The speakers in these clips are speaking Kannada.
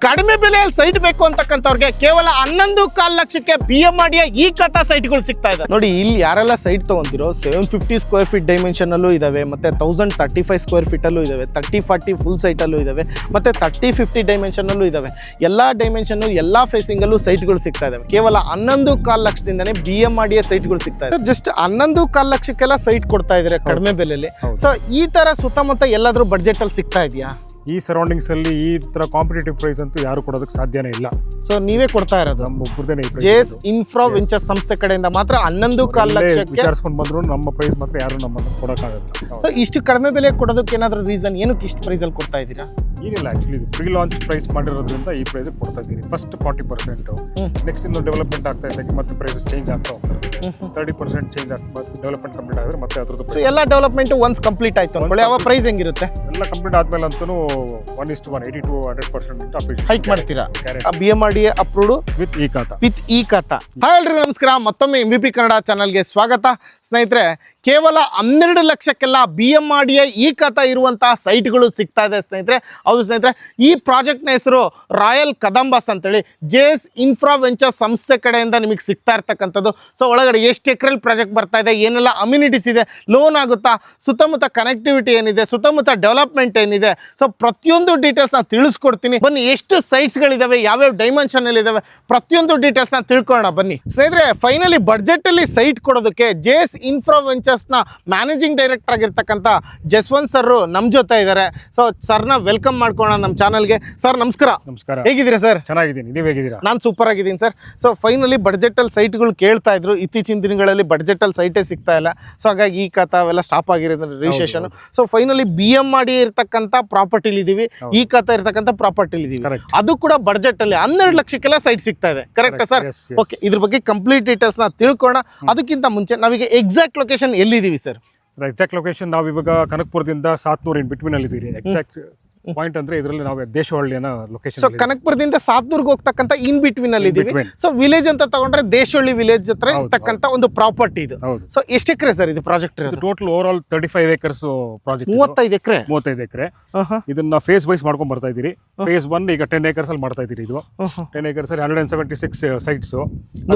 ಕಡಿಮೆ ಬೆಲೆಯಲ್ಲಿ ಸೈಟ್ ಬೇಕು ಅಂತಕ್ಕಂಥವ್ರಿಗೆ ಕೇವಲ 11.25 ಲಕ್ಷಕ್ಕೆ BMRDA ಈ ಕಥಾ ಸೈಟ್ಗಳು ಸಿಗ್ತಾ ಇದೆ ನೋಡಿ. ಇಲ್ಲಿ ಯಾರೆಲ್ಲ ಸೈಟ್ ತಗೊಂತಿರೋ 750 ಸ್ಕ್ವೇರ್ ಫೀಟ್ ಡೈಮೆನ್ಷನ್ ಅಲ್ಲೂ ಇದಾವೆ, ಮತ್ತೆ 1035 ಸ್ಕ್ವೇರ್ ಫೀಟ್ ಅಲ್ಲೂ ಇದಾವೆ, 30-40 ಫುಲ್ ಸೈಟ್ ಅಲ್ಲೂ ಇದಾವೆ, ಮತ್ತೆ 30-50 ಡೈಮೆನ್ಷನ್ ಅಲ್ಲೂ ಇದಾವೆ. ಎಲ್ಲಾ ಡೈಮೆನ್ಷನ್ ಎಲ್ಲಾ ಫೇಸಿಂಗ್ ಅಲ್ಲೂ ಸೈಟ್ಗಳು ಸಿಗ್ತಾ ಇದಾವೆ. ಕೇವಲ 11.25 ಲಕ್ಷದಿಂದನೇ BMRDA ಸೈಟ್ಗಳು ಸಿಗ್ತಾ ಇದೆ. ಜಸ್ಟ್ 11.25 ಲಕ್ಷಕ್ಕೆಲ್ಲ ಸೈಟ್ ಕೊಡ್ತಾ ಇದಾರೆ ಕಡಿಮೆ ಬೆಲೆಯಲ್ಲಿ. ಸೊ ಈ ತರ ಸುತ್ತಮುತ್ತ ಎಲ್ಲಾದ್ರೂ ಬಡ್ಜೆಟ್ ಅಲ್ಲಿ ಸಿಗ್ತಾ ಇದೆಯಾ? ಈ ಸರೌಂಡಿಂಗ್ಸ್ ಅಲ್ಲಿ ಈ ತರ ಕಾಂಪಿಟೇಟಿವ್ ಪ್ರೈಸ್ ಅಂತೂ ಯಾರು ಕೊಡೋದಕ್ಕೆ ಸಾಧ್ಯನೇ ಇಲ್ಲ. ಸೊ ನೀವೇ ಕೊಡ್ತಾ ಇರೋದು? ನಮ್ಮ ಒಬ್ಬರದೇನೆ ಜೇಸ್ ಇನ್ಫ್ರಾ ವೆಂಚರ್ಸ್ ಸಂಸ್ಥೆ ಕಡೆಯಿಂದ ಮಾತ್ರ 11.25 ಲಕ್ಷಕ್ಕೆ ವಿಚಾರಿಸ್ಕೊಂಡು ಬಂದ್ರು ನಮ್ಮ ಪ್ರೈಸ್ ಮಾತ್ರ ಯಾರು ನಮ್ಮ ಕೊಡೋಕ್ಕಾಗಲ್ಲ. ಸೊ ಇಷ್ಟು ಕಡಿಮೆ ಬೆಲೆ ಕೊಡೋದಕ್ಕೆ ಏನಾದ್ರು ರೀಸನ್? ಏನಕ್ಕೆ ಇಷ್ಟು ಪ್ರೈಸ್ ಅಲ್ಲಿ ಕೊಡ್ತಾ ಇದ್ದೀರಾ? ಏನಿಲ್ಲ, ಆಕ್ಚುಲಿ ಪ್ರೀ ಲಾಂಚ್ ಪ್ರೈಸ್ ಮಾಡಿರೋದ್ರಿಂದ ಈ ಪ್ರೈಸ್ ಕೊಡ್ತಾ ಇದ್ದೀರಿ. ಫಸ್ಟ್ 40%, ನೆಕ್ಸ್ಟ್ ಇನ್ನು ಡೆವಲಪ್ಮೆಂಟ್ ಆಗ್ತಾ ಇದ್ದಂಗೆ ಮತ್ತೆ ಪ್ರೈಸಸ್ ಚೇಂಜ್ ಆಗ್ತಾ ಹೋಗ್ತಾರೆ. 30% ಚೇಂಜ್ ಆಗ್ತಾ ಡೆವಲಪ್ಮೆಂಟ್ ಕಂಪ್ಲೀಟ್ ಆಗಿದ್ರೆ ಮತ್ತೆ ಅದ್ರದ್ದು. ಸೊ ಎಲ್ಲ ಡೆವಲಪ್ಮೆಂಟ್ ಒನ್ಸ್ ಕಂಪ್ಲೀಟ್ ಆಯ್ತು ಅನ್ಕೊಳ್ಳಿ, ಯಾವ ಪ್ರೈಸ್ ಹೆಂಗಿರುತ್ತೆ? ಎಲ್ಲ ಕಂಪ್ಲೀಟ್ ಆದ್ಮೇಲೆ ಅಂತೂ 1:1 80-100% ಹೈಕ್ ಮಾಡ್ತೀರಾ? BMRDA ಅಪ್ರೂವ್ಡ್ ವಿತ್ ಈ ಖಾತಾ. ಹಾಯ್ ಎಲ್ರಿಗೂ ನಮಸ್ಕಾರ, ಮತ್ತೊಮ್ಮೆ MVP ಕನ್ನಡ ಚಾನಲ್ಗೆ ಸ್ವಾಗತ. ಸ್ನೇಹಿತರೆ, ಕೇವಲ 12 ಲಕ್ಷಕ್ಕೆಲ್ಲ BMRDA ಈ ಖಾತಾ ಇರುವಂತಹ ಸೈಟ್ಗಳು ಸಿಗ್ತಾ ಇದೆ ಸ್ನೇಹಿತರೆ. ಹೌದು ಸ್ನೇಹಿತರೆ, ಈ ಪ್ರಾಜೆಕ್ಟ್ನ ಹೆಸರು ರಾಯಲ್ ಕದಂಬಸ್ ಅಂತೇಳಿ ಜೇಸ್ ಇನ್ಫ್ರಾ ವೆಂಚರ್ ಸಂಸ್ಥೆ ಕಡೆಯಿಂದ ನಿಮಗೆ ಸಿಗ್ತಾ ಇರ್ತಕ್ಕಂಥದ್ದು. ಸೊ ಒಳಗಡೆ ಎಷ್ಟು ಎಕರೆಲ್ ಪ್ರಾಜೆಕ್ಟ್ ಬರ್ತಾ ಇದೆ, ಏನೆಲ್ಲ ಅಮ್ಯುನಿಟೀಸ್ ಇದೆ, ಲೋನ್ ಆಗುತ್ತಾ, ಸುತ್ತಮುತ್ತ ಕನೆಕ್ಟಿವಿಟಿ ಏನಿದೆ, ಸುತ್ತಮುತ್ತ ಡೆವಲಪ್ಮೆಂಟ್ ಏನಿದೆ, ಸೊ ಪ್ರತಿಯೊಂದು ಡೀಟೇಲ್ಸ್ ನಾನು ತಿಳಿಸ್ಕೊಡ್ತೀನಿ. ಬನ್ನಿ, ಎಷ್ಟು ಸೈಟ್ಸ್ಗಳಿದಾವೆ, ಯಾವ್ಯಾವ ಡೈಮೆನ್ಷನ್ ಅಲ್ಲಿ ಇದಾವೆ, ಪ್ರತಿಯೊಂದು ಡೀಟೇಲ್ಸ್ ನಾನು ತಿಳ್ಕೊಳ್ಳೋಣ ಬನ್ನಿ ಸ್ನೇಹಿತರೆ. ಫೈನಲಿ ಬಡ್ಜೆಟ್ ಅಲ್ಲಿ ಸೈಟ್ ಕೊಡೋದಕ್ಕೆ ಜೇಸ್ ಇನ್ಫ್ರಾ ವೆಂಚರ್ಸ್ ನ ಮ್ಯಾನೇಜಿಂಗ್ ಡೈರೆಕ್ಟರ್ ಆಗಿರ್ತಕ್ಕಂಥ ಜಸ್ವಂತ್ ಸರ್ ನಮ್ಮ ಜೊತೆ ಇದ್ದಾರೆ. ಸೊ ಸರ್ನ ವೆಲ್ಕಮ್ ಮಾಡ್ಕೊಳ್ಳೋಣ ನಮ್ಮ ಚಾನಲ್ಗೆ. ಸರ್ ನಮಸ್ಕಾರ. ನಮಸ್ಕಾರ, ಹೇಗಿದ್ದೀರಾ ಸರ್? ಚೆನ್ನಾಗಿದ್ದೀನಿ, ನೀವು ಹೇಗಿದ್ದೀರಾ? ನಾನು ಸೂಪರ್ ಆಗಿದ್ದೀನಿ ಸರ್. ಸೊ ಫೈನಲಿ ಬಡ್ಜೆಟ್ ಅಲ್ಲಿ ಸೈಟ್ಗಳು ಕೇಳ್ತಾ ಇದ್ರು, ಇತ್ತೀಚಿನ ದಿನಗಳಲ್ಲಿ ಬಡ್ಜೆಟ್ ಅಲ್ಲಿ ಸೈಟೇ ಸಿಗ್ತಾ ಇಲ್ಲ. ಸೊ ಹಾಗಾಗಿ ಈ ಖಾತಾ ಅವೆಲ್ಲ ಸ್ಟಾಪ್ ಆಗಿರೋದ್ರ ರಿಜಿಸ್ಟ್ರೇಷನ್. ಸೊ ಫೈನಲಿ BMRDA ಇರ್ತಕ್ಕಂಥ ಪ್ರಾಪರ್ಟಿಲಿ ಇದೀವಿ, ಈ ಖಾತಾ ಇರ್ತಕ್ಕಂಥ ಪ್ರಾಪರ್ಟಿಲಿ ಇದೀವಿ. ಅದು ಕೂಡ ಬಡ್ಜೆಟ್ ಅಲ್ಲಿ 12 ಲಕ್ಷಕ್ಕೆಲ್ಲ ಸೈಟ್ ಸಿಗ್ತಾ ಇದೆ. ಕರೆಕ್ಟಾ ಸರ್? ಓಕೆ, ಇದ್ರ ಬಗ್ಗೆ ಕಂಪ್ಲೀಟ್ ಡೀಟೇಲ್ಸ್ ನ ತಿಳ್ಕೊಳ್ಳೋಣ. ಅದಕ್ಕಿಂತ ಮುಂಚೆ ನಾವೀಗ ಎಕ್ಸಾಕ್ಟ್ ಲೊಕೇಶನ್ ಎಲ್ಲಿದ್ದೀವಿ ಸರ್? ಎಕ್ಸಾಕ್ಟ್ ಲೊಕೇಶನ್ ನಾವು ಇವಾಗ ಕನಕಪುರದಿಂದ 700 ಇನ್ ಬಿಟ್ವೀನ್ ಅಲ್ಲಿ ಇದ್ದೀರಿ. ಎಕ್ಸಾಕ್ಟ್ ಪಾಯಿಂಟ್ ಅಂದ್ರೆ ಇದರಲ್ಲಿ ನಾವು ದೇಶವಳ್ಳಿನ ಲೊಕೇಶನ್. ಸೊ ಕನಕಪುರದಿಂದ 700 ಹೋಗ್ತಕ್ಕಂಥ ಇನ್ ಬಿಟ್ವೀನ್ ಅಲ್ಲಿ ಇದೀವಿ. ಸೊ ವಿಲೇಜ್ ಅಂತ ತಗೊಂಡ್ರೆ ದೇಶವಳ್ಳಿ ವಿಲೇಜ್ ಹತ್ರ ಇರ್ತಕ್ಕಂಥ ಒಂದು ಪ್ರಾಪರ್ಟಿ ಇದು. ಸೊ ಎಷ್ಟು ಎಕರೆ ಸರ್ ಇದು project? Total over all 35 acres project. 35 ಎಕರೆ. ಇದನ್ನ ಫೇಸ್ ವೈಸ್ ಮಾಡ್ಕೊಂಡ್ ಬರ್ತಾ ಇದೀರಿ. ಫೇಸ್ 1 ಈಗ 10 acres ಅಲ್ಲಿ ಮಾಡ್ತಾ ಇದೀರಿ. ಇದು 10 acres ಅಲ್ಲಿ 176 ಸೈಟ್ಸ್,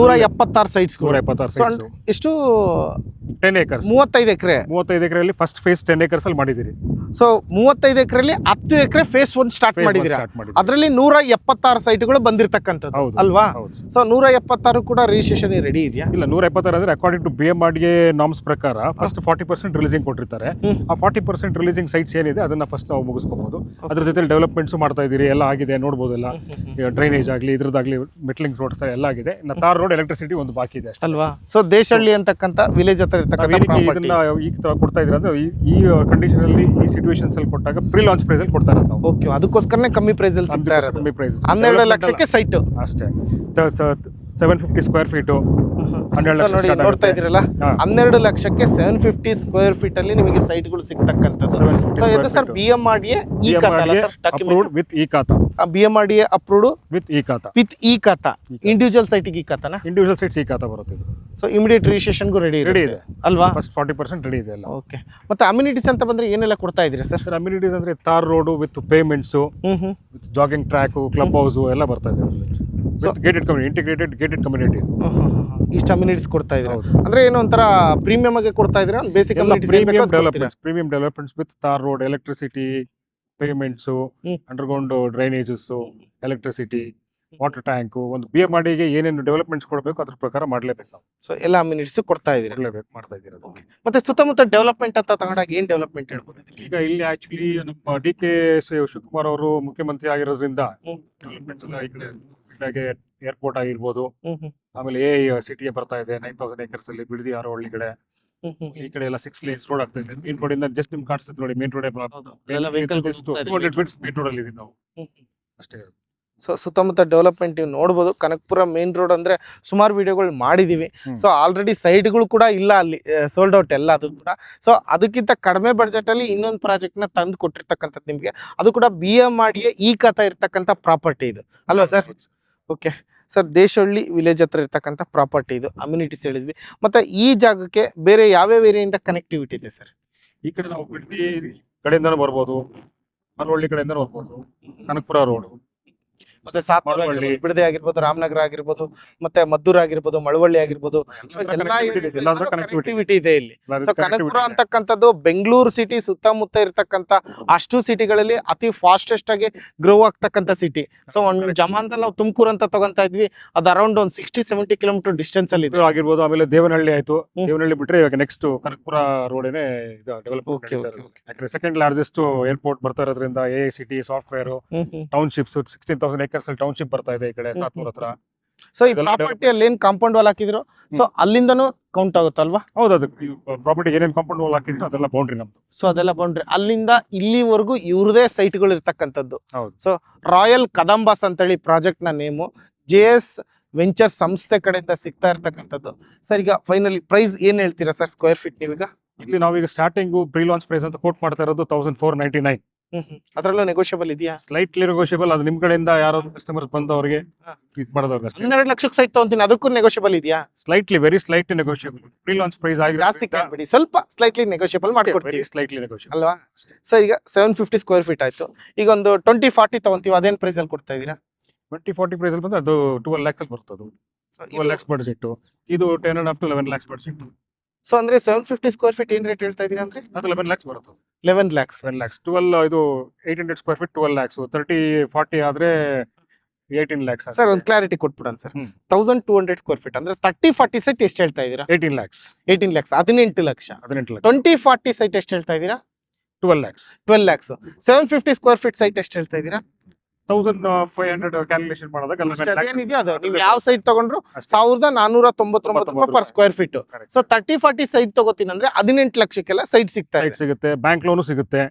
176 ಸೈಟ್ಸ್. 176 ಸೈಟ್ಸ್. ಎಷ್ಟು? 10 acres. 35 ಎಕರೆ. 35 ಎಕರೆಯಲ್ಲಿ ಫಸ್ಟ್ ಫೇಸ್ 10 acres ಅಲ್ಲಿ ಮಾಡಿದಿರಿ. ಸೊ 35 ಎಕರೆಯಲ್ಲಿ 10 ಎಕರೆ ಫೇಸ್ 1 ಸ್ಟಾರ್ಟ್ ಮಾಡಿದಿರಾ. ಅದರಲ್ಲಿ 176 ಸೈಟ್ಗಳು ಬಂದಿರತಕ್ಕಂಥದ್ದು ಅಲ್ವಾ? ಸೊ 176 ಕೂಡ ರಿಜಿಸ್ಟ್ರೇಷನ್ ರೆಡಿ ಇದೆಯಾ? ಇಲ್ಲ, 176 ಅಂದ್ರೆ ಅಕಾರ್ಡಿಂಗ್ ಟು BMRDA ನಾರ್ಮ್ಸ್ ಪ್ರಕಾರ ಫಸ್ಟ್ 40% ರಿಲೀಸಿಂಗ್ ಕೊಟ್ಟಿರ್ತಾರೆ. ಆ 40% ರಿಲೀಸಿಂಗ್ ಸೈಟ್ಸ್ ಏನಿದೆ ಅದನ್ನ ಫಸ್ಟ್ ನಾವು ಮುಗಿಸ್ಕೋಬಹುದು. ಅದ್ರ ಜೊತೆ ಡೆವಲಪ್ಮೆಂಟ್ಸ್ ಮಾಡ್ತಾ ಇದೀರಿ, ಎಲ್ಲ ಆಗಿದೆ ನೋಡಬಹುದಲ್ಲ. ಡ್ರೈನೇಜ್ ಆಗಲಿ, ಇದ್ರದ್ದಾಗ್ಲಿ, ಮೆಟ್ಲಿಂಗ್ ರೋಡ್ಸ್ ಎಲ್ಲ ಆಗಿದೆ. ಇನ್ನು ತಾರ್ ರೋಡ್, ಎಲೆಕ್ಟ್ರಿಸಿಟಿ ಒಂದು ಬಾಕಿ ಇದೆ ಅಲ್ವಾ? ಸೊ ದೇಶಹಳ್ಳಿ ಅಂತಕ್ಕಂಥ ವಿಲೇಜ್ ಹತ್ರ ಇರ್ತಕ್ಕಂಥ ಇದನ್ನ ಈಗ ಕೊಡ್ತಾ ಇದ್ರೆ ಅಂದ್ರೆ ಈ ಕಂಡೀಷನ್ ಅಲ್ಲಿ, ಈ ಸಿಚುವೇಶನ್ಸ್ ಅಲ್ಲಿ ಕೊಟ್ಟಾಗ ಪ್ರೀ ಲಾಂಚ್ ಪ್ರೈಸ್ ಅಲ್ಲಿ ಕೊಡ್ತಾರೆ ನಾವು. ಓಕೆ, ಅದಕ್ಕೋಸ್ಕರನೇ ಕಮ್ಮಿ ಪ್ರೈಸ್ ಅಲ್ಲಿ ಸಿಗ್ತಾ ಇರೋದು. ಕಮ್ಮಿ ಪ್ರೈಸ್ 12 ಲಕ್ಷಕ್ಕೆ ಸೈಟ್ ಅಷ್ಟೇ. 750 ಸ್ಕ್ವೇರ್ ಫೀಟ್. ನೋಡಿ ನೋಡ್ತಾ ಇದೀರಲ್ಲ, 12 ಲಕ್ಷಕ್ಕೆ 750 ಸ್ಕ್ವೇರ್ ಫೀಟ್ ಅಲ್ಲಿ ನಿಮಗೆ ಸೈಟ್ಗಳು ಸಿಗ್ತಕ್ಕಂಥದ್ದು. ಸೊ ಇದು ಸರ್ BMRDA ಈ ಖಾತಾ ಅಲ್ಲ ಸರ್? ಅಪ್ರೂವ್ಡ್ ವಿತ್ ಈ ಖಾತಾ. BMRDA ಅಪ್ರೂವ್ಡ್ ವಿತ್ ಈ ಖಾತಾ. ಈ ಖಾತಾ. ಇಂಡಿವಿಜುವಲ್ ಸೈಟಿಗೆ ಈ ಖಾತಾನ? ಇಂಡಿವಿಜುವಲ್ ಸೈಟ್ಸ್ ಈ ಖಾತಾ ಬರುತ್ತೆ. ಸೊ ಇಮಿಡಿಯೇಟ್ ರಿಜಿಸ್ಟ್ರೇಷನ್ಗೂ ರೆಡಿ ಇದೆ ಅಲ್ವಾ? ಫಸ್ಟ್ 40% ರೆಡಿ ಇದೆ ಎಲ್ಲ. ಓಕೆ, ಮತ್ತೆ ಅಮ್ಯುನಿಟೀಸ್ ಅಂತ ಬಂದ್ರೆ ಏನೆಲ್ಲ ಕೊಡ್ತಾ ಇದೀರಾ ಸರ್? ಅಮ್ಯುನಿಟೀಸ್ ಅಂದ್ರೆ tar road with pavements, with jogging track, club house ಎಲ್ಲ ಬರ್ತಾ ಇದೆ. Gated community, integrated gated community. ಇಷ್ಟು ಅಮ್ಯುನಿಟೀಸ್ ಕೊಡ್ತಾ ಇದ್ದೀರಾ ಅಂದ್ರೆ ಏನು ಒಂಥರ ಪ್ರೀಮಿಯಂ ಆಗಿ ಕೊಡ್ತಾ ಇದ್ದೀರಾ? Basic premium developments with tar road, electricity, pavements, underground drainages, electricity, water tank. ಒಂದು BMRDA ಏನೇನು ಡೆವಲಪ್ಮೆಂಟ್ಸ್ ಕೊಡಬೇಕು ಅದ್ರ ಪ್ರಕಾರ ಮಾಡಲೇಬೇಕು ನಾವು. ಸೊ ಎಲ್ಲ ಅಮ್ಯುನಿಟೀಸ್ ಕೊಡ್ತಾ ಇದ್ದೀರಾ? ಮಾಡ್ತಾ ಇದ್ದೀರಾ. ಮತ್ತೆ ಸುತ್ತಮುತ್ತ ಡೆವಲಪ್ಮೆಂಟ್ ಅಂತ ತಗೊಂಡಾಗ ಏನ್ ಡೆವಲಪ್ಮೆಂಟ್ ಹೇಳ್ಬೋದು? ಈಗ ಇಲ್ಲಿ ಆಕ್ಚುಲಿ ನಮ್ಮ DK ಶಿವಕುಮಾರ್ ಅವರು ಮುಖ್ಯಮಂತ್ರಿ ಆಗಿರೋದ್ರಿಂದ ಡೆವಲಪ್ಮೆಂಟ್ಸ್ ಎಲ್ಲ ಈ ಕಡೆ ಏರ್ಪೋರ್ಟ್ ಆಗಿರ್ಬೋದು, ಆಮೇಲೆ ಸಿಟಿಗೆ ಬರ್ತಾ ಇದೆ 9000 acres ಅಲ್ಲಿ ಬಿಡದಿ ಆರೋಹಳ್ಳಿ ಕಡೆ. ಈ ಕಡೆ ಎಲ್ಲ 6 lanes ರೋಡ್ ಆಗ್ತಾ ಇದೆ. ಮೇನ್ ರೋಡ್ ಇಂದ ಜಸ್ಟ್ ನಿಮ್ಗೆ ಕಾಣಿಸುತ್ತೆ ನೋಡಿ, main road 200 bits main road ಅಲ್ಲಿ ಇದೀವಿ ನಾವು ಅಷ್ಟೇ. ಸೊ ಸುತ್ತಮುತ್ತ ಡೆವಲಪ್ಮೆಂಟ್ ನೀವು ನೋಡ್ಬೋದು. ಕನಕಪುರ ಮೇನ್ ರೋಡ್ ಅಂದ್ರೆ ಸುಮಾರು ವಿಡಿಯೋಗಳು ಮಾಡಿದೀವಿ. ಸೊ ಆಲ್ರೆಡಿ ಸೈಟ್ಗಳು ಕೂಡ ಇಲ್ಲ ಅಲ್ಲಿ, ಸೋಲ್ಡ್ ಔಟ್ ಎಲ್ಲ ಅದು ಕೂಡ. ಸೊ ಅದಕ್ಕಿಂತ ಕಡಿಮೆ ಬಡ್ಜೆಟ್ ಅಲ್ಲಿ ಇನ್ನೊಂದು ಪ್ರಾಜೆಕ್ಟ್ ನ ತಂದು ಕೊಟ್ಟಿರ್ತಕ್ಕಂಥದ್ದು ನಿಮಗೆ. ಅದು ಕೂಡ BMRDA ಈ ಖಾತಾ ಇರ್ತಕ್ಕಂಥ ಪ್ರಾಪರ್ಟಿ ಇದು ಅಲ್ವಾ sir? Okay sir, Deshahalli village ಹತ್ರ ಇರ್ತಕ್ಕಂಥ ಪ್ರಾಪರ್ಟಿ ಇದು. ಅಮ್ಯುನಿಟೀಸ್ ಹೇಳಿದ್ವಿ. ಮತ್ತೆ ಈ ಜಾಗಕ್ಕೆ ಬೇರೆ ಯಾವ್ಯಾವ ಏರಿಯಿಂದ ಕನೆಕ್ಟಿವಿಟಿ ಇದೆ ಸರ್? ಈ ಕಡೆ ನಾವು ಬಿಡದಿ ಕಡೆಯಿಂದನೂ ಬರ್ಬೋದು, ಆರೋಹಳ್ಳಿ ಕಡೆಯಿಂದ ಬರ್ಬೋದು, ಕನಕಪುರ ರೋಡ್. ಮತ್ತೆ ಸಾತ್ನೂರು ಮಳವಳ್ಳಿ. ಆಗಿರ್ಬೋದು, ಬಿಡದಿ ಆಗಿರ್ಬೋದು, ರಾಮನಗರ ಆಗಿರ್ಬೋದು, ಮತ್ತೆ ಮದ್ದೂರು ಆಗಿರ್ಬೋದು, ಮಳವಳ್ಳಿ ಆಗಿರ್ಬೋದು. So ಎಲ್ಲಾ ಎಲ್ಲದರ ಕನೆಕ್ಟಿವಿಟಿ ಇದೆ ಇಲ್ಲಿ. ಸೊ ಕನಕಪುರ ಅಂತಕ್ಕಂಥದ್ದು ಬೆಂಗಳೂರು ಸಿಟಿ ಸುತ್ತಮುತ್ತ ಇರ್ತಕ್ಕಂಥ ಅಷ್ಟು ಸಿಟಿಗಳಲ್ಲಿ ಅತಿ ಫಾಸ್ಟೆಸ್ಟ್ ಆಗಿ ಗ್ರೋ ಆಗ್ತಕ್ಕಂಥ ಸಿಟಿ. ಸೊ ಒಂದು ಜಮಾನದಲ್ಲಿ ನಾವು ತುಮಕೂರು ಅಂತ ತಗೊಂತಾ ಇದ್ವಿ, ಅದು ಅರೌಂಡ್ ಒಂದು 60-70 ಕಿಲೋಮೀಟರ್ ಡಿಸ್ಟೆನ್ಸ್ ಅಲ್ಲಿ ಇದೆ. ಆಗಿರ್ಬೋದು. ಆಮೇಲೆ ದೇವನಹಳ್ಳಿ ಆಯ್ತು. ದೇವನಹಳ್ಳಿ ಬಿಟ್ರೆ ಇವಾಗ ನೆಕ್ಸ್ಟ್ ಕನಕಪುರ ರೋಡೇನೆ ಡೆವಲಪ್ Okay, ಯಾಕಂದ್ರೆ ಸೆಕೆಂಡ್ ಲಾರ್ಜೆಸ್ಟ್ ಏರ್ಪೋರ್ಟ್ ಬರ್ತಾ ಇರೋದ್ರಿಂದ ಸಿಟಿ ಸಾಫ್ಟ್ವೇರ್ ಟೌನ್ಶಿಪ್ಸ್ 16,000 acres ಅಲ್ಲಿ ಟೌನ್ಶಿಪ್ ಬರ್ತಾ ಇದೆ ಈ ಕಡೆ ಸಾತ್ನೂರ್ ಹತ್ರ. ಸೊ ಈ ಪ್ರಾಪರ್ಟಿಯಲ್ಲಿ ಏನ್ ಕಾಂಪೌಂಡ್ ವಾಲ್ ಹಾಕಿದ್ರು, ಸೊ ಅಲ್ಲಿಂದನೂ ಕೌಂಟ್ ಆಗುತ್ತಲ್ವಾ? ಹೌದು, ಅದು ಪ್ರಾಪರ್ಟಿ ಏನೇನ್ ಕಾಂಪೌಂಡ್ ವಾಲ್ ಹಾಕಿದ್ರು ಅದೆಲ್ಲ ಬೌಂಡ್ರಿ ನಮ್ದು. ಸೊ ಅದೆಲ್ಲ ಬೌಂಡ್ರಿ ಅಲ್ಲಿಂದ ಇಲ್ಲಿವರೆಗೂ ಇವ್ರದೇ ಸೈಟ್ಗಳು ಇರ್ತಕ್ಕಂಥದ್ದು. ಹೌದು. ಸೊ ರಾಯಲ್ ಕದಂಬಾಸ್ ಅಂತೇಳಿ ಪ್ರಾಜೆಕ್ಟ್ ನ ನೇಮು JS ವೆಂಚರ್ ಸಂಸ್ಥೆ ಕಡೆಯಿಂದ ಸಿಗ್ತಾ ಇರ್ತಕ್ಕಂಥದ್ದು. ಸರ್ ಈಗ ಫೈನಲಿ ಪ್ರೈಸ್ ಏನ್ ಹೇಳ್ತೀರಾ ಸರ್ ಸ್ಕ್ವೇರ್ ಫೀಟ್ ನೀವೀಗ? ಇಲ್ಲಿ ನಾವೀಗ ಸ್ಟಾರ್ಟಿಂಗ್ ಪ್ರೀ ಲಾಂಚ್ ಪ್ರೈಸ್ ಅಂತ ಕೋಟ್ ಮಾಡ್ತಾ ಇರೋದು 1499. ಅದ್ರಲ್ಲೂ ನೆಗೋಷಿಯಬಲ್ ಇದೆಯಾ? Slightly negotiable. ಅದು ನಿಮ್ ಕಡೆಯಿಂದ ಯಾರಾದ್ರು ಕಸ್ಟಮರ್ಸ್ ಬಂದವರಿಗೆ ಇದು ಮಾಡೋದವ್ರಿಗೆ ಅಷ್ಟೇ. 12 ಲಕ್ಷಕ್ಕೆ ಸೈಟ್ ತಗೊಂತೀನಿ, ಅದಕ್ಕೂ ನೆಗೋಷಿಯಬಲ್ ಇದೆಯಾ? Slightly very slightly negotiable. Pre launch price ಜಾಸ್ತಿ ಕೇಳ್ಬೇಡಿ, ಸ್ವಲ್ಪ ಸ್ಲೈಟ್ಲಿ ನೆಗೋಷಿಯಬಲ್ ಮಾಡ್ಕೊಡ್ತೀವಿ ಸ್ಲೈಟ್ಲಿ ನೆಗೋಷಿಯಬಲ್ ಅಲ್ವಾ? ಸರ್ ಈಗ 750 ಸ್ಕ್ವೇರ್ ಫೀಟ್ ಆಯ್ತು, ಈಗ ಒಂದು 20-40 ತಗೊಂತೀವಿ, ಅದೇನ್ ಪ್ರೈಸ್ ಅಲ್ಲಿ ಕೊಡ್ತಾ ಇದೀರಾ? 20-40 ಪ್ರೈಸ್ ಅಲ್ಲಿ ಬಂದ್ರೆ ಅದು 12 lakhs ಅಲ್ಲಿ ಬರ್ತದೆ. 12 lakhs ಬಡ್ಜೆಟ್. ಇದು 10.5 to 11 lakhs ಬಡ್ಜೆಟ್. ಸೊ ಅಂದ್ರೆ 750 ಸ್ಕ್ವೇರ್ ಫೀಟ್ ಏನ್ ರೇಟ್ ಹೇಳ್ತಾ ಇದೀರಾ ಅಂದ್ರೆ? ಅದು 11 lakhs ಬರುತ್ತೆ. 11 lakhs. 11 lakhs. 12 ಇದು 800 ಸ್ಕ್ವೇರ್ ಫೀಟ್ 12 lakhs. 30-40 ಆದ್ರೆ 18 lakhs. ಸರ್ ಒಂದು ಕ್ಲಾರಿಟಿ ಕೊಟ್ಬಿಡೋಣ ಸರ್. 1200 ಸ್ಕ್ವೇರ್ ಫೀಟ್ ಅಂದ್ರೆ 30-40 ಸೈಟ್ ಎಷ್ಟು ಹೇಳ್ತಾ ಇದೀರಾ? 18 lakhs. 18 lakhs, 18 lakh. 18 lakhs. 20-40 site ಎಷ್ಟು ಹೇಳ್ತಾ ಇದೀರಾ? 12 lakhs. 12 lakhs. 750 square feet site ಎಷ್ಟು ಹೇಳ್ತಾ ಇದೀರಾ? 1500 ಕ್ಯಾಲ್ಕುಲೇಷನ್ ಮಾಡಿದಾಗ ಏನಿದೆಯೋ ಅದು ನೀವು ಯಾವ ಸೈಟ್ ತಗೊಂಡ್ರು 1499 ರೂಪಾಯಿ per square feet. So 30-40 site ತಗೋತೀನಿ ಅಂದ್ರೆ 18 ಲಕ್ಷಕ್ಕೆಲ್ಲ ಸೈಟ್ ಸಿಗ್ತಾ ಇದೆ. ಸಿಗುತ್ತೆ. ಬ್ಯಾಂಕ್ ಲೋನು ಸಿಗುತ್ತೆ.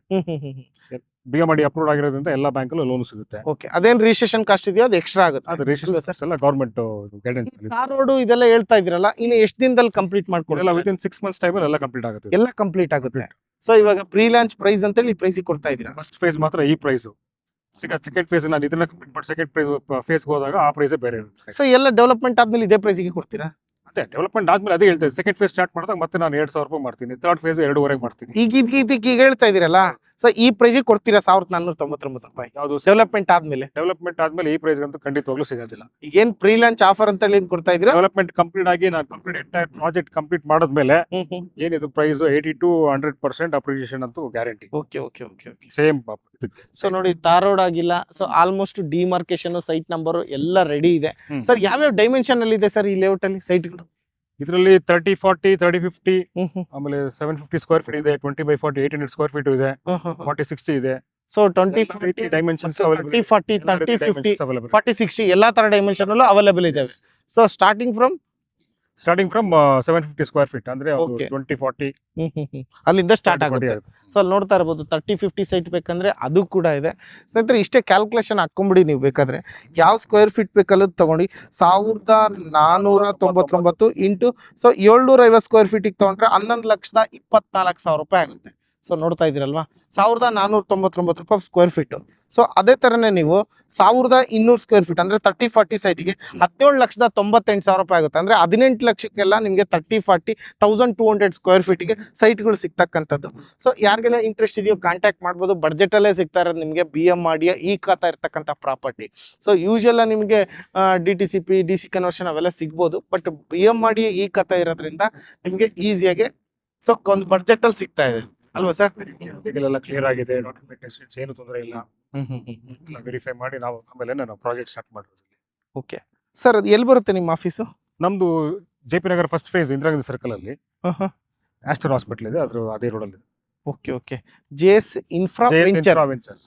BMRD ಅಪ್ರೂವ್ ಆಗಿರೋದ್ರಿಂದ ಎಲ್ಲ ಬ್ಯಾಂಕ್ ಲೋನು ಸಿಗುತ್ತೆ. ಓಕೆ, ಅದೇನ್ ರಿಜಿಸ್ಟ್ರೇಷನ್ ಕಾಸ್ಟ್ ಇದೆಯೋ ಅದು ಎಕ್ಸ್ಟ್ರಾ ಆಗುತ್ತೆ. ಅದು ರಿಜಿಸ್ಟ್ರೇಷನ್ ಎಲ್ಲ ಗವರ್ನಮೆಂಟ್ ಗೈಡೆನ್ಸ್. ಕಾರ್ ರೋಡ್ ಇದೆಲ್ಲ ಹೇಳ್ತಾ ಇದ್ರಲ್ಲ, ಇನ್ನು ಎಷ್ಟು ದಿನದಲ್ಲಿ ಕಂಪ್ಲೀಟ್ ಮಾಡ್ಕೊಡಲ್ಲ? ವಿತಿನ್ 6 months ಟೈಮ್ ಎಲ್ಲ ಕಂಪ್ಲೀಟ್ ಆಗುತ್ತೆ. ಎಲ್ಲ ಕಂಪ್ಲೀಟ್ ಆಗುತ್ತೆ. ಸೊ ಇವಾಗ ಪ್ರೀ ಲಾಂಚ್ ಪ್ರೈಸ್ ಅಂತ ಹೇಳಿ ಪ್ರೈಸ್ ಕೊಡ್ತಾ ಇದೀರಾ? ಫಸ್ಟ್ ಫೇಸ್ ಮಾತ್ರ ಈ ಪ್ರೈಸ್. ಸೆಕೆಂಡ್ ಫೇಸ್ ನಾನು ಇದನ್ನ ಕಂಪ್ಲೀಟ್ ಮಾಡಿ ಸೆಕೆಂಡ್ ಫೇಸ್ ಹೋದಾಗ ಆ ಪ್ರೈಸ್ ಬೇರೆ ಇರುತ್ತೆ. ಸೊ ಎಲ್ಲ ಡೆವಲಪ್ಮೆಂಟ್ ಆದ್ಮೇಲೆ ಇದೇ ಪ್ರೈಸ್ಗೆ ಕೊಡ್ತೀರಾ? ಅದೇ ಡೆವಲಪ್ಮೆಂಟ್ ಆದ್ಮೇಲೆ ಅದೇ ಹೇಳ್ತೇವೆ. ಸೆಕೆಂಡ್ ಫೇಸ್ ಸ್ಟಾರ್ಟ್ ಮಾಡಿದಾಗ ಮತ್ತೆ ನಾನು 2,000 ರೂಪಾಯಿ ಮಾಡ್ತೀನಿ. ಥರ್ಡ್ ಫೇಸ್ 2.5 ಮಾಡ್ತೀನಿ. ಈಗ ಹೇಳ್ತಾ ಇದೀರಲ್ಲ, ಸೊ ಈ ಪ್ರೈಸ್ ಕೊಡ್ತೀರಾ 1499 ರೂಪಾಯಿ ಯಾವುದು ಡೆವಲಪ್ಮೆಂಟ್ ಆದ್ಮೇಲೆ? ಡೆವಲಪ್ಮೆಂಟ್ ಆದ್ಮೇಲೆ ಈ ಪ್ರೈಸ್ ಅಂತೂ ಖಂಡಿತವಾಗ್ಲೂ ಸಿಗೋದಿಲ್ಲ. ಈಗ ಏನ್ ಪ್ರೀ ಲಾಂಚ್ ಆಫರ್ ಅಂತ ಹೇಳಿ ಕೊಡ್ತಾ ಇದೀರಾ? ಡೆವಲಪ್ಮೆಂಟ್ ಕಂಪ್ಲೀಟ್ ಆಗಿ ನಾನು ಕಂಪ್ಲೀಟ್ ಎಂಟೈರ್ ಪ್ರಾಜೆಕ್ಟ್ ಕಂಪ್ಲೀಟ್ ಮಾಡಿದ್ಮೇಲೆ ಏನಿದು ಪ್ರೈಸ್ 80-100% ಅಪ್ರಿಸಿಯೇಷನ್ ಅಂತೂ guarantee. Okay okay okay okay. Same. So ನೋಡಿ, ತಾರ್ ರೋಡ್ ಆಗಿಲ್ಲ, so almost demarcation site number ಎಲ್ಲ ರೆಡಿ ಇದೆ. ಸರ್ ಯಾವ್ಯಾವ ಡೈಮೆನ್ಷನ್ ಅಲ್ಲಿ ಇದೆ ಸರ್ ಈ ಲೇಔಟ್ ಅಲ್ಲಿ ಸೈಟ್ಗಳು? ಇದರಲ್ಲಿ 30-40, 30-50, ಆಮೇಲೆ 750 ಸ್ಕ್ವೇರ್ ಫೀಟ್ ಇದೆ, 20/40, 800 ಸ್ಕ್ವೇರ್ ಫೀಟ್ ಇದೆ, 40-60 ಇದೆ. ಸೊ 20-40 ಡೈಮೆನ್ಷನ್ಸ್ 30-40 30-50 40-60 ಎಲ್ಲಾ ತರ ಡೈಮೆನ್ಷನ್ ಅಲ್ಲೂ ಅವೈಲೇಬಲ್ ಇದಾವೆ. So starting from 750 square feet ಅಂದ್ರೆ Okay. 20-40 ಅಲ್ಲಿಂದ ಸ್ಟಾರ್ಟ್ ಆಗುತ್ತೆ. ಸೊ ಅಲ್ಲಿ ನೋಡ್ತಾ ಇರ್ಬೋದು 30-50 ಸೈಟ್ ಬೇಕಂದ್ರೆ ಅದು ಕೂಡ ಇದೆ. ಸ್ನೇಹಿತರೆ ಇಷ್ಟೇ ಕ್ಯಾಲ್ಕುಲೇಷನ್ ಹಾಕೊಂಬಿಡಿ ನೀವು ಬೇಕಾದ್ರೆ. ಯಾವ ಸ್ಕ್ವೇರ್ ಫೀಟ್ ಬೇಕಲ್ಲದು ತಗೊಂಡು 1499 ಇಂಟು ಸೊ 750 ಸ್ಕ್ವೇರ್ ಫೀಟಿಗೆ ತಗೊಂಡ್ರೆ 11,24,000 ರೂಪಾಯಿ ಆಗುತ್ತೆ. ಸೊ ನೋಡ್ತಾ ಇದ್ದೀರಲ್ವಾ, 1499 ರೂಪಾಯಿ ಸ್ಕ್ವೇರ್ ಫೀಟ್. ಸೊ ಅದೇ ತರನೇ ನೀವು 1200 ಸ್ಕ್ವೇರ್ ಫೀಟ್ ಅಂದ್ರೆ 30-40 ಸೈಟಿಗೆ 17,98,000 ರೂಪಾಯಿ ಆಗುತ್ತೆ. ಅಂದ್ರೆ 18 ಲಕ್ಷಕ್ಕೆಲ್ಲ ನಿಮಗೆ 30-40 1200 ಸ್ಕ್ವೇರ್ ಫೀಟಿಗೆ ಸೈಟ್ಗಳು ಸಿಗ್ತಕ್ಕಂಥದ್ದು. ಸೊ ಯಾರಿಗೆಲ್ಲ ಇಂಟ್ರೆಸ್ಟ್ ಇದೆಯೋ ಕಾಂಟ್ಯಾಕ್ಟ್ ಮಾಡ್ಬೋದು. ಬಡ್ಜೆಟ್ ಅಲ್ಲೇ ಸಿಗ್ತಾ ಇರೋದು ನಿಮಗೆ BMRD ಈ ಖಾತಾ ಇರ್ತಕ್ಕಂಥ ಪ್ರಾಪರ್ಟಿ. ಸೊ ಯೂಶುವಲ್ ನಿಮಗೆ DTCP DC ಕನ್ವರ್ಷನ್ ಅವೆಲ್ಲ ಸಿಗ್ಬೋದು. ಬಟ್ BMRD ಈ ಖಾತಾ ಇರೋದ್ರಿಂದ ನಿಮಗೆ ಈಸಿಯಾಗಿ ಸೊ ಒಂದು ಬಡ್ಜೆಟ್ ಅಲ್ಲಿ ಸಿಗ್ತಾ ಇದೆ ಅಲ್ವಾ ಸರ್? ಇದೆಲ್ಲ ಕ್ಲಿಯರ್ ಆಗಿದೆ. ಡಾಕ್ಯುಮೆಂಟೇಶನ್ಸ್ ಏನು ತೊಂದರೆ ಇಲ್ಲ. ವೆರಿಫೈ ಮಾಡಿ ನಾವು ಆಮೇಲೆ ನಾವು ಪ್ರಾಜೆಕ್ಟ್ ಸ್ಟಾರ್ಟ್ ಮಾಡ್ಬೋದು. ಓಕೆ ಸರ್, ಅದು ಎಲ್ಲಿ ಬರುತ್ತೆ ನಿಮ್ಮ ಆಫೀಸು? ನಮ್ದು JP Nagar first phase Indira Gandhi circle ಅಲ್ಲಿ ಆಸ್ಟರ್ ಹಾಸ್ಪಿಟಲ್ ಇದೆ, ಅದೇ ರೋಡ್ ಅಲ್ಲಿ. Okay okay. JS infra ventures.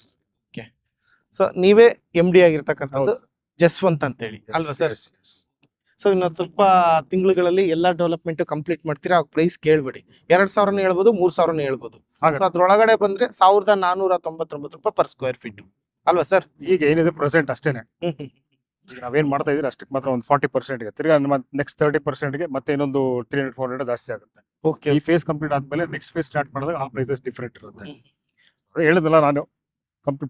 Okay. So ನೀವೇ MD ಆಗಿರ್ತಕ್ಕಂಥದ್ದು ಜಸ್ವಂತ್ ಅಂತೇಳಿ ಅಲ್ವಾ ಸರ್? ಸೊ ಇನ್ನೊಂದು ಸ್ವಲ್ಪ ತಿಂಗಳುಗಳಲ್ಲಿ ಎಲ್ಲ ಡೆವಲಪ್ಮೆಂಟ್ ಕಂಪ್ಲೀಟ್ ಮಾಡ್ತೀರಾ. ಅವಾಗ ಪ್ರೈಸ್ ಕೇಳ್ಬೇಡಿ, 2,000 ಹೇಳ್ಬೋದು, 3,000 ಹೇಳ್ಬೋದು. ಸೊ ಅದ್ರೊಳಗಡೆ ಬಂದ್ರೆ 1,499 ರೂಪಾಯಿ ಪರ್ ಸ್ಕ್ವೇರ್ ಫೀಟ್ ಅಲ್ವಾ ಸರ್? ಈಗ ಏನಿದೆ ಪ್ರೆಸೆಂಟ್ ಅಷ್ಟೇನೆ. ನಾವೇನ್ ಮಾಡ್ತಾ ಇದೀವಿ ಅಷ್ಟಕ್ಕೆ ಮಾತ್ರ ಒಂದು 40% ಗೆ, ತಿರ್ಗಾ ನೆಕ್ಸ್ಟ್ 30% ಗೆ ಮತ್ತೆ ಇನ್ನೊಂದು 300-400 ಜಾಸ್ತಿ ಆಗುತ್ತೆ. ಓಕೆ. ಈ ಫೇಸ್ ಕಂಪ್ಲೀಟ್ ಆದ್ಮೇಲೆ ನೆಕ್ಸ್ಟ್ ಫೇಸ್ ಸ್ಟಾರ್ಟ್ ಮಾಡಿದಾಗ ಆ ಪ್ರೈಸಸ್ ಡಿಫ್ರೆಂಟ್ ಇರುತ್ತೆ. ಹೇಳಿದ್ನಲ್ಲ ನಾನು,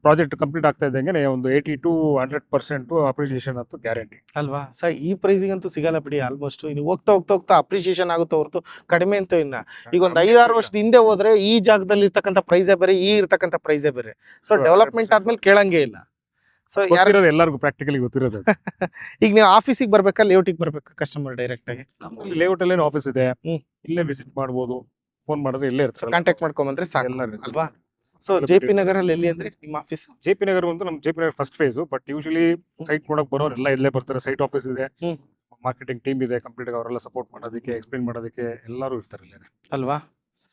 ಪ್ರಾಜೆಕ್ಟ್ ಕಂಪ್ಲೀಟ್ ಆಗ್ತಾ ಇದ್ದಂಗೆ ಒಂದು 80-100% ಅಪ್ರಿಸಿಯೇಷನ್ ಅಂತೂ ಗ್ಯಾರಂಟಿ ಅಲ್ವಾ ಸರ್? ಈ ಪ್ರೈಸಿಗಂತೂ ಸಿಗಲ್ಲ ಬಿಡಿ. ಆಲ್ಮೋಸ್ಟ್ ಇನ್ನು ಹೋಗ್ತಾ ಅಪ್ರಿಸಿಯೇಷನ್ ಆಗುತ್ತೆ ಹೊರತು ಕಡಿಮೆ ಅಂತೂ ಇನ್ನ. ಈಗ ಒಂದು 5-6 ವರ್ಷದ ಹಿಂದೆ ಹೋದ್ರೆ ಈ ಜಾಗದಲ್ಲಿ ಇರ್ತಕ್ಕಂಥ ಪ್ರೈಸೇ ಬೇರೆ, ಈ ಇರ್ತಕ್ಕಂಥ ಪ್ರೈಸೇ ಬೇರೆ. ಸೊ ಡೆವಲಪ್ಮೆಂಟ್ ಆದ್ಮೇಲೆ ಕೇಳಂಗೇ ಇಲ್ಲ. ಸೊ ಯಾರು ಗೊತ್ತಿರೋದು ಎಲ್ಲರಿಗೂ ಪ್ರಾಕ್ಟಿಕಲಿ ಗೊತ್ತಿರೋದು ಅದು. ಈಗ ನೀವು ಆಫೀಸಿಗೆ ಬರ್ಬೇಕಾ ಲೇಔಟಿಗೆ ಬರ್ಬೇಕಾ ಕಸ್ಟಮರ್ ಡೈರೆಕ್ಟ್ ಆಗಿ ನಮ್ಮಲ್ಲಿ ಲೇಔಟ್ ಅಲ್ಲೇ ಆಫೀಸ್ ಇದೆ, ಹ್ಮ್. ಇಲ್ಲೇ ವಿಸಿಟ್ ಮಾಡ್ಬೋದು, ಫೋನ್ ಮಾಡಿದ್ರೆ ಇಲ್ಲೇ ಇರ್ತಾರೆ ಕಾಂಟ್ಯಾಕ್ಟ್ ಮಾಡ್ಕೊಂಬಂದ್ರೆ ಸಾಕು ಎಲ್ಲ ಇರುತ್ತೆ. ಅಲ್ವಾ? ಸೊ ಜೆ ಪಿ ನಗರಲ್ಲಿ ಎಲ್ಲಿ ಅಂದ್ರೆ ನಿಮ್ಮ ಆಫೀಸ್? ಜೆ ಪಿ ನಗರ ಒಂದು ನಮ್ಮ J P Nagar first phase, but usually site ನೋಡಕ್ ಬರೋರೆಲ್ಲ ಇಲ್ಲೇ ಬರ್ತಾರೆ. ಸೈಟ್ ಆಫೀಸ್ ಇದೆ, ಹ್ಮ್. ಮಾರ್ಕೆಟಿಂಗ್ ಟೀಮ್ ಇದೆ, ಕಂಪ್ಲೀಟ್ ಅವರೆಲ್ಲ ಸಪೋರ್ಟ್ ಮಾಡೋದಕ್ಕೆ, ಎಕ್ಸ್ಪ್ಲೇನ್ ಮಾಡೋದಕ್ಕೆ ಎಲ್ಲರೂ ಇರ್ತಾರೆ ಇಲ್ಲೇ. ಅಲ್ವಾ?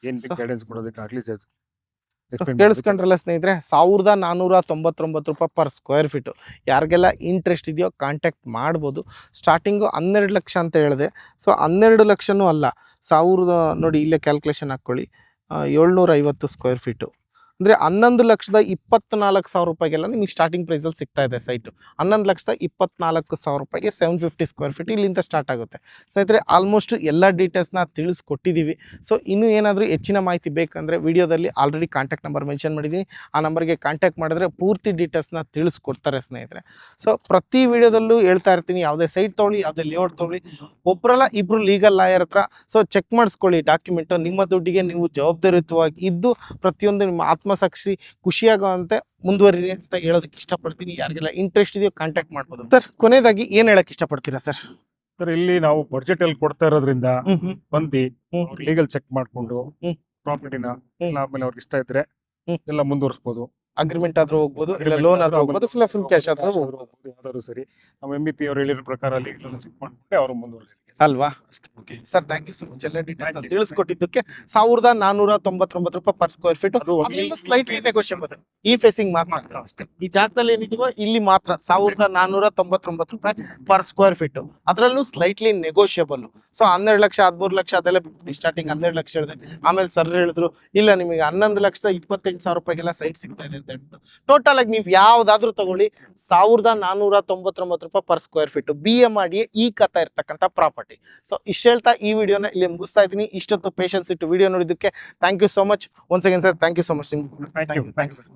ಏನ್ So- ಗೈಡೆನ್ಸ್ ಕೊಡೋದಕ್ಕೆ ಆಗ್ಲಿ ಕೇಳಿಸ್ಕೊಂಡ್ರಲ್ಲ ಸ್ನೇಹಿತರೆ, 1499 ರೂಪಾಯಿ ಪರ್ ಸ್ಕ್ವೇರ್ ಫೀಟ್. ಯಾರಿಗೆಲ್ಲ ಇಂಟ್ರೆಸ್ಟ್ ಇದೆಯೋ ಕಾಂಟ್ಯಾಕ್ಟ್ ಮಾಡ್ಬೋದು. ಸ್ಟಾರ್ಟಿಂಗು 12 ಲಕ್ಷ ಅಂತ ಹೇಳಿದೆ. ಸೊ 12 ಲಕ್ಷನೂ ಅಲ್ಲ, 1000 ನೋಡಿ ಇಲ್ಲೇ ಕ್ಯಾಲ್ಕುಲೇಷನ್ ಹಾಕ್ಕೊಳ್ಳಿ, 750 ಸ್ಕ್ವೇರ್ ಫೀಟು ಅಂದರೆ 11,24,000 ರೂಪಾಯಿಗೆಲ್ಲ ನಿಮಗೆ ಸ್ಟಾರ್ಟಿಂಗ್ ಪ್ರೈಸಲ್ಲಿ ಸಿಗ್ತಾ ಇದೆ ಸೈಟು. 11,24,000 ರೂಪಾಯಿಗೆ 750 ಸ್ಕ್ವೇರ್ ಫೀಟ್ ಇಲ್ಲಿಂದ ಸ್ಟಾರ್ಟ್ ಆಗುತ್ತೆ. ಸ್ನೇಹಿತರೆ ಆಲ್ಮೋಸ್ಟ್ ಎಲ್ಲ ಡೀಟೇಲ್ಸ್ನ ತಿಳಿಸ್ಕೊಟ್ಟಿದ್ದೀವಿ. ಸೊ ಇನ್ನೂ ಏನಾದರೂ ಹೆಚ್ಚಿನ ಮಾಹಿತಿ ಬೇಕಂದರೆ ವಿಡಿಯೋದಲ್ಲಿ ಆಲ್ರೆಡಿ ಕಾಂಟ್ಯಾಕ್ಟ್ ನಂಬರ್ ಮೆನ್ಷನ್ ಮಾಡಿದ್ದೀನಿ, ಆ ನಂಬರ್ಗೆ ಕಾಂಟ್ಯಾಕ್ಟ್ ಮಾಡಿದ್ರೆ ಪೂರ್ತಿ ಡೀಟೇಲ್ಸ್ನ ತಿಳಿಸ್ಕೊಡ್ತಾರೆ ಸ್ನೇಹಿತರೆ. ಸೊ ಪ್ರತಿ ವಿಡಿಯೋದಲ್ಲೂ ಹೇಳ್ತಾ ಇರ್ತೀನಿ, ಯಾವುದೇ ಸೈಟ್ ತೊಗೊಳ್ಳಿ, ಯಾವುದೇ ಲೇಔಟ್ ತೊಗೊಳ್ಳಿ, ಒಬ್ಬರಲ್ಲ ಇಬ್ಬರು ಲೀಗಲ್ ಲಾಯರ್ ಹತ್ರ ಸೊ ಚೆಕ್ ಮಾಡಿಸ್ಕೊಳ್ಳಿ ಡಾಕ್ಯುಮೆಂಟು. ನಿಮ್ಮ ದುಡ್ಡಿಗೆ ನೀವು ಜವಾಬ್ದಾರಿಯುತವಾಗಿ ಇದ್ದು ಪ್ರತಿಯೊಂದು ನಿಮ್ಮ ಆತ್ಮಸಾಕ್ಷಿ ಖುಷಿಯಾಗುವಂತೆ ಮುಂದುವರಿರಿ ಅಂತ ಹೇಳೋದಕ್ಕೆ ಇಷ್ಟಪಡ್ತೀನಿ. ಯಾರಿಗೆಲ್ಲ ಇಂಟ್ರೆಸ್ಟ್ ಇದೆಯೋ ಕಾಂಟ್ಯಾಕ್ಟ್ ಮಾಡ್ಬೋದು. ಸರ್ ಕೊನೆಯದಾಗಿ ಏನು ಹೇಳಕ್ಕೆ ಇಷ್ಟಪಡ್ತೀರಾ ಸರ್? ಸರ್ ಇಲ್ಲಿ ನಾವು ಬಡ್ಜೆಟ್ ಅಲ್ಲಿ ಕೊಡ್ತಾ ಇರೋದ್ರಿಂದ ಬಂದು ಲೀಗಲ್ ಚೆಕ್ ಮಾಡ್ಕೊಂಡು ಹ್ಮ್. ಪ್ರಾಪರ್ಟಿನ ಆಮೇಲೆ ಅವ್ರಿಗೆ ಇಷ್ಟ ಇದ್ರೆ ಹ್ಮ್. ಎಲ್ಲ ಮುಂದುವರಿಸಬಹುದು. ಅಗ್ರಿಮೆಂಟ್ ಆದ್ರೂ ಹೋಗ್ಬೋದು, ಇಲ್ಲ ಲೋನ್ ಆದ್ರೂ ಹೋಗ್ಬೋದು, ಫುಲ್ ಕ್ಯಾಶ್ ಆದ್ರೂ ಹೋಗ್ಬೋದು. ಯಾವ್ದಾದ್ರು ಸರಿ, ನಮ್ಮ MBP ಅವ್ರು ಹೇಳಿರೋ ಪ್ರಕಾರ ಲೀಗಲ್ ಚೆಕ್ ಮಾಡ್ಕೊಂಡೆ ಅವರು ಮುಂದುವರಿಸಿ ಅಲ್ವಾ? Sir thank you so much. ಎಲ್ಲ ಡೀಟೇಲ್ಸ್ ತಿಳಿಸ್ಕೊಟ್ಟಿದ್ದಕ್ಕೆ 1499 ರೂಪಾಯಿ ಪರ್ ಸ್ಕ್ವೇರ್ ಫೀಟ್. ಅದು ಸ್ಲೈಟ್ಲಿ ನೆಗೋಷಿಯಬಲ್. ಈ ಫೇಸಿಂಗ್ ಮಾತ್ರ, ಅಷ್ಟೇ. ಈ ಜಾಗದಲ್ಲಿ ಏನಿದೀವೋ ಇಲ್ಲಿ ಮಾತ್ರ 1499 ರೂಪಾಯಿ ಪರ್ ಸ್ಕ್ವೇರ್ ಫೀಟ್. ಅದರಲ್ಲೂ slightly negotiable. So 12 lakh 13 lakh ಅದೆಲ್ಲ ಸ್ಟಾರ್ಟಿಂಗ್ 12 ಲಕ್ಷ ಹೇಳಿದೆ. ಆಮೇಲೆ ಸರ್ ಹೇಳಿದ್ರು ಇಲ್ಲ ನಿಮಗೆ 11,28,000 ರೂಪಾಯಿಗೆಲ್ಲ ಸೈಟ್ ಸಿಗ್ತಾ ಇದೆ ಅಂತ ಹೇಳ್ಬಿಟ್ಟು. ಟೋಟಲ್ ಆಗಿ ನೀವು ಯಾವ್ದಾದ್ರು ತಗೊಳ್ಳಿ 1499 ರೂಪಾಯಿ ಪರ್ ಸ್ಕ್ವೇರ್ ಫೀಟ್ BMRDA ಈ ಕಥಾ ಇರ್ತಕ್ಕಂಥ ಪ್ರಾಪರ್ಟಿ. ಸೊ ಇಷ್ಟ ಹೇಳ್ತಾ ಈ ವಿಡಿಯೋನ ಇಲ್ಲಿ ಮುಗಿಸ್ತಾ ಇದ್ದೀನಿ. ಇಷ್ಟೊತ್ತು ಪೇಷನ್ಸ್ ಇಟ್ಟು ವಿಡಿಯೋ ನೋಡಿದ್ದಕ್ಕೆ thank you so much. Once again sir thank you so much. Thank you. Thank you.